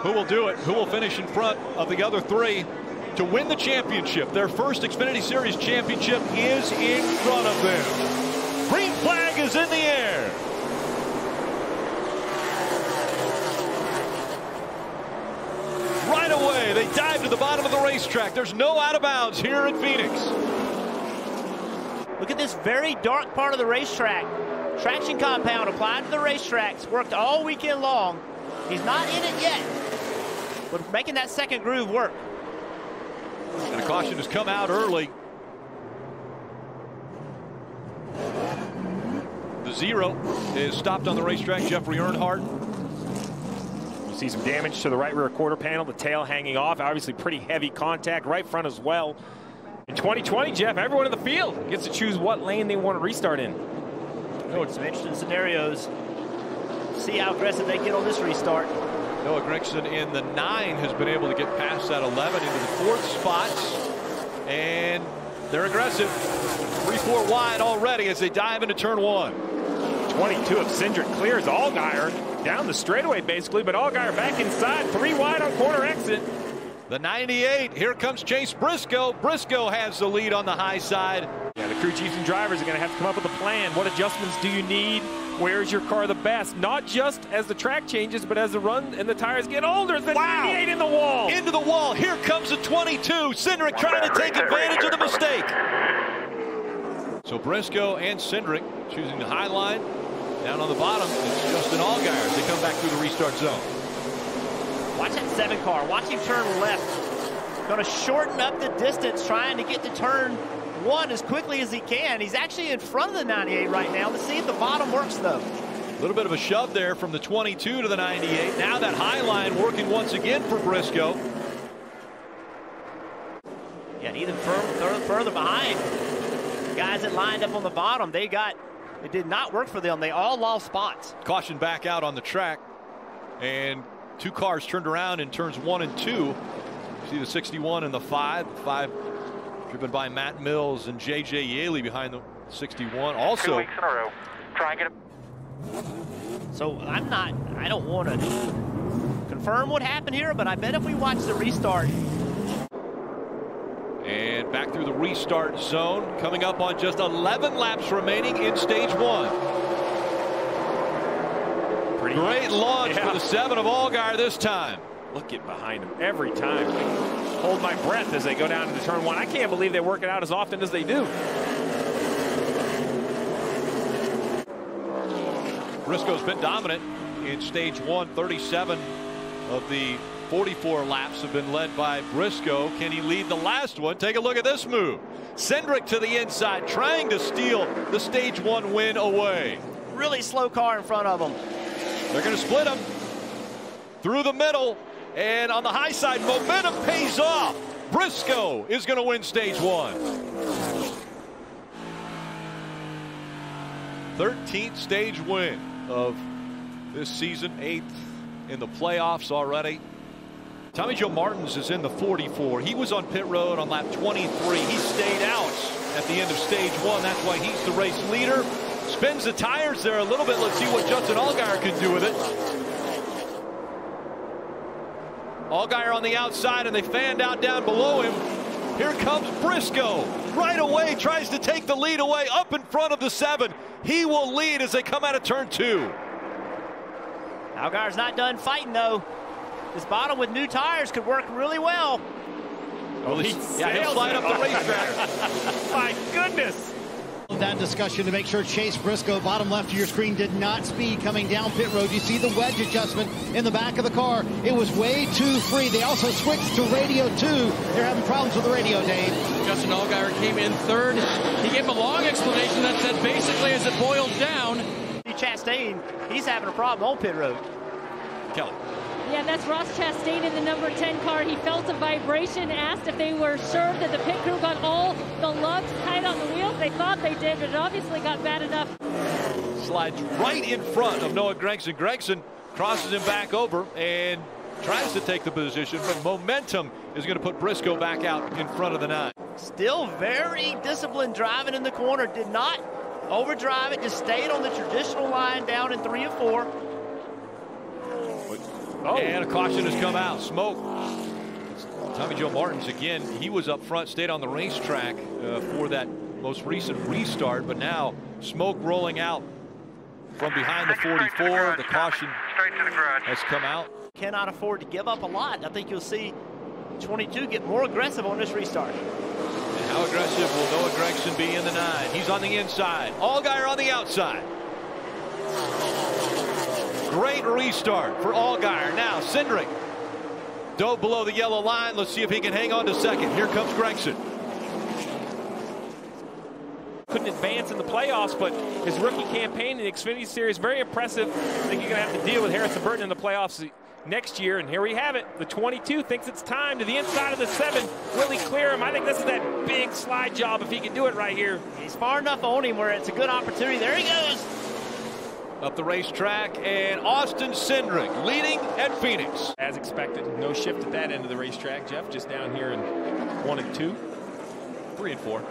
who will do it, who will finish in front of the other three to win the championship. Their first Xfinity Series championship is in front of them. Green flag is in the air. Right away, they dive to the bottom of the racetrack. There's no out of bounds here at Phoenix. Look at this very dark part of the racetrack. Traction compound applied to the racetracks, worked all weekend long. He's not in it yet, but making that second groove work. And a caution has come out early. The 0 is stopped on the racetrack, Jeffrey Earnhardt. You see some damage to the right rear quarter panel, the tail hanging off. Obviously pretty heavy contact, right front as well. In 2020, Jeff, everyone in the field gets to choose what lane they want to restart in. Some interesting scenarios. See how aggressive they get on this restart. Noah Gragson in the 9 has been able to get past that 11 into the 4th spot. And they're aggressive. 3-4 wide already as they dive into turn 1. 22 of Cindric clears Allgaier down the straightaway basically, but Allgaier back inside, 3 wide on corner exit. The 98, here comes Chase Briscoe. Briscoe has the lead on the high side. Yeah, the crew chiefs and drivers are going to have to come up with a plan. What adjustments do you need? Where's your car the best? Not just as the track changes, but as the run and the tires get older. The 98 in the wall. Into the wall. Here comes the 22. Cindric trying to take advantage of the mistake. So Briscoe and Cindric choosing the high line. Down on the bottom, it's Justin Allgaier as they come back through the restart zone. Watch that 7 car. Watch him turn left. Going to shorten up the distance, trying to get to turn 1 as quickly as he can. He's actually in front of the 98 right now. Let's see if the bottom works, though. A little bit of a shove there from the 22 to the 98. Now that high line working once again for Briscoe. Yeah, even further behind. The guys that lined up on the bottom, it did not work for them. They all lost spots. Caution back out on the track. And 2 cars turned around in turns 1 and 2. See the 61 and the 5. The 5 driven by Matt Mills and J.J. Yaley behind the 61. Also, 2 weeks in a row. Try and get it. So I don't want to confirm what happened here, but I bet if we watch the restart. And back through the restart zone, coming up on just 11 laps remaining in stage 1. Great launch for the 7 of Allgaier this time. Look at behind him every time. Hold my breath as they go down into turn 1. I can't believe they work it out as often as they do. Briscoe's been dominant in stage 1. 37 of the 44 laps have been led by Briscoe. Can he lead the last one? Take a look at this move. Cindric to the inside, trying to steal the stage 1 win away. Really slow car in front of him. They're going to split them through the middle, and on the high side, momentum pays off. Briscoe is going to win stage 1. 13th stage win of this season, 8th in the playoffs already. Tommy Joe Martins is in the 44. He was on pit road on lap 23. He stayed out at the end of stage 1. That's why he's the race leader. Spins the tires there a little bit. Let's see what Justin Allgaier can do with it. Allgaier on the outside, and they fanned out down below him. Here comes Briscoe. Right away, tries to take the lead away up in front of the 7. He will lead as they come out of turn 2. Allgaier's not done fighting, though. This bottom with new tires could work really well. Oh, he'll slide up the racetrack. My goodness. That discussion to make sure Chase Briscoe, bottom left of your screen, did not speed coming down pit road. You see the wedge adjustment in the back of the car. It was way too free. They also switched to radio 2. They're having problems with the radio, Dave. Justin Allgaier came in 3rd. He gave him a long explanation that said basically as it boiled down. Chastain, he's having a problem on pit road. Kelly. Yeah, that's Ross Chastain in the number 10 car. He felt a vibration, asked if they were sure that the pit crew got all the lugs tight on the wheels. They thought they did, but it obviously got bad enough. Slides right in front of Noah Gragson. Gragson crosses him back over and tries to take the position, but momentum is going to put Briscoe back out in front of the 9. Still very disciplined driving in the corner. Did not overdrive it, just stayed on the traditional line down in 3 and 4. Oh. And a caution has come out. Smoke. Tommy Joe Martins, again, he was up front, stayed on the racetrack for that most recent restart, but now smoke rolling out from behind the 44. The caution has come out. Cannot afford to give up a lot. I think you'll see 22 get more aggressive on this restart. And how aggressive will Noah Gragson be in the 9? He's on the inside. Allgaier on the outside. Great restart for Allgaier. Now Cindric dove below the yellow line. Let's see if he can hang on to second. Here comes Gragson. Couldn't advance in the playoffs, but his rookie campaign in the Xfinity Series, very impressive. I think you're going to have to deal with Harrison Burton in the playoffs next year, and here we have it. The 22 thinks it's time to the inside of the 7. Will he clear him? I think this is that big slide job if he can do it right here. He's far enough on him where it's a good opportunity. There he goes. Up the racetrack, and Austin Cindric leading at Phoenix. As expected, no shift at that end of the racetrack, Jeff, just down here in 1 and 2. 3 and 4.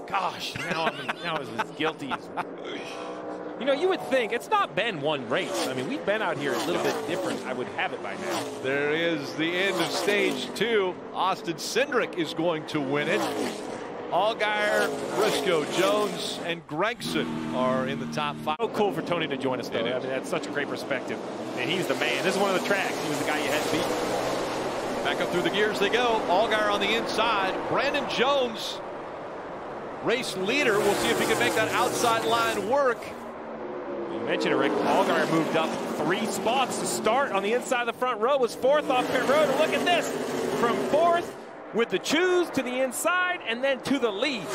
Gosh, now I'm as guilty as... You know, you would think it's not been one race. I mean, we've been out here a little bit different. I would have it by now. There is the end of stage 2. Austin Cindric is going to win it. Allgaier, Briscoe, Jones, and Gragson are in the top 5. So cool for Tony to join us, though. I mean, that's such a great perspective. And he's the man. This is one of the tracks. He was the guy you had to beat. Back up through the gears they go. Allgaier on the inside. Brandon Jones, race leader. We'll see if he can make that outside line work. You mentioned it, Rick. Allgaier moved up 3 spots to start on the inside of the front row. Was 4th off pit road. And look at this. From 4th with the choose to the inside and then to the lead.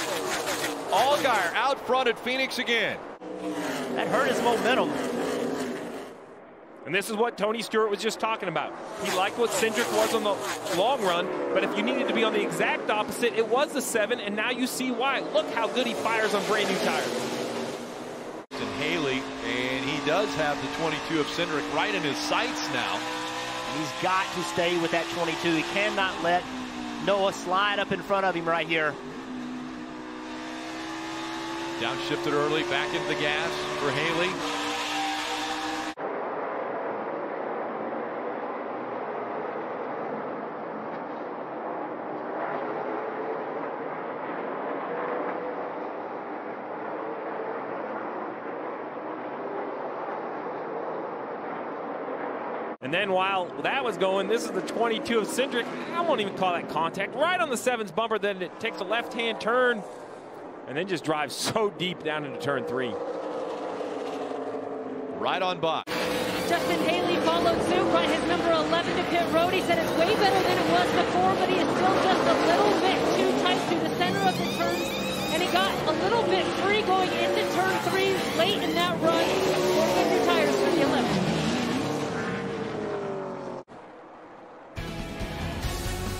Allgaier out front at Phoenix again. That hurt his momentum. And this is what Tony Stewart was just talking about. He liked what Cindric was on the long run, but if you needed to be on the exact opposite, it was the 7, and now you see why. Look how good he fires on brand new tires. And Haley, and he does have the 22 of Cindric right in his sights now. He's got to stay with that 22. He cannot let Noah slide up in front of him right here. Downshifted early, back into the gas for Haley. And then while that was going, this is the 22 of Cindric. I won't even call that contact. Right on the 7's bumper, then it takes a left-hand turn and then just drives so deep down into turn 3. Right on by. Justin Haley followed suit, brought his number 11 to pit road. He said it's way better than it was before, but he is still just a little bit too tight through the center of the turn. And he got a little bit free going into turn 3 late in that run. 4 new tires for the 11.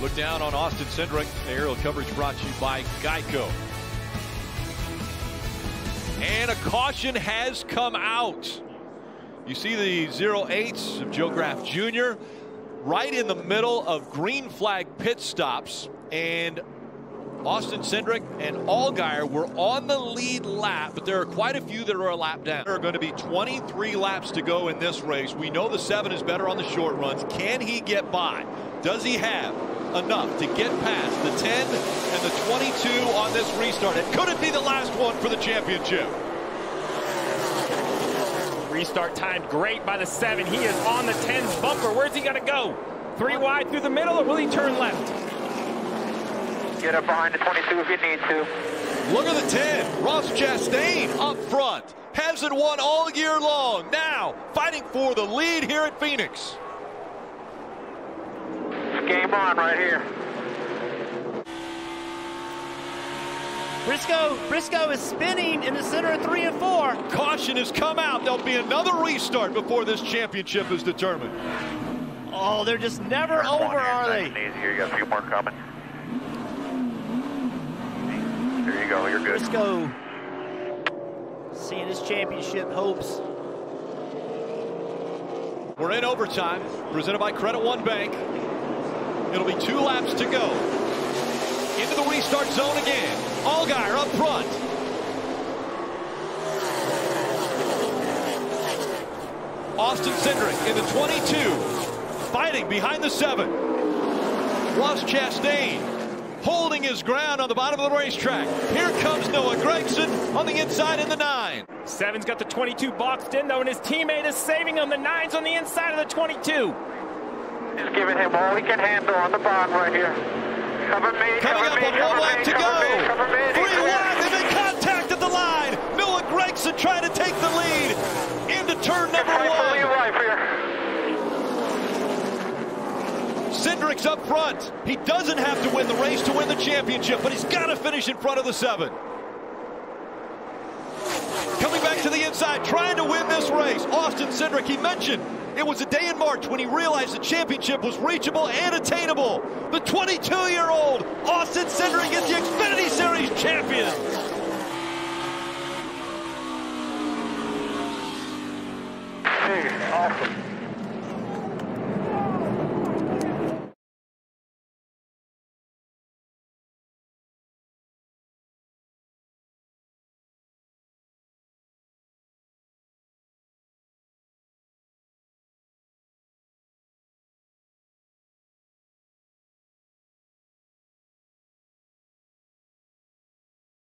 Look down on Austin Cindric. Aerial coverage brought to you by Geico. And a caution has come out. You see the 08s of Joe Graff Jr. right in the middle of green flag pit stops. And Austin Cindric and Allgaier were on the lead lap, but there are quite a few that are a lap down. There are going to be 23 laps to go in this race. We know the 7 is better on the short runs. Can he get by? Does he have enough to get past the 10 and the 22 on this restart? And could it be the last one for the championship? Restart timed great by the 7. He is on the 10's bumper. Where's he got to go? 3 wide through the middle, or will he turn left? Get up behind the 22 if you need to. Look at the 10. Ross Chastain up front. Hasn't won all year long. Now fighting for the lead here at Phoenix. It's game on right here. Briscoe is spinning in the center of 3 and 4. Caution has come out. There'll be another restart before this championship is determined. Oh, they're just never over, are they? Easier. You got a few more coming. There you go. You're good. Briscoe seeing his championship hopes. We're in overtime, presented by Credit One Bank. It'll be 2 laps to go. Into the restart zone again. Allgaier up front. Austin Cindric in the 22. fighting behind the 7. Ross Chastain holding his ground on the bottom of the racetrack. Here comes Noah Gragson on the inside in the 9. 7's got the 22 boxed in, though, and his teammate is saving him. The 9's on the inside of the 22. Just giving him all he can handle on the bottom right here. Cover me, Coming up on 1 lap to go. 3 wide, and they contact at the line. Noah Gragson trying to take the lead into turn number 1. Cindric's up front. He doesn't have to win the race to win the championship, but he's got to finish in front of the 7. Coming back to the inside, trying to win this race. Austin Cindric, he mentioned it was a day in March when he realized the championship was reachable and attainable. The 22-year-old Austin Cindric is the Xfinity Series champion. Hey, awesome.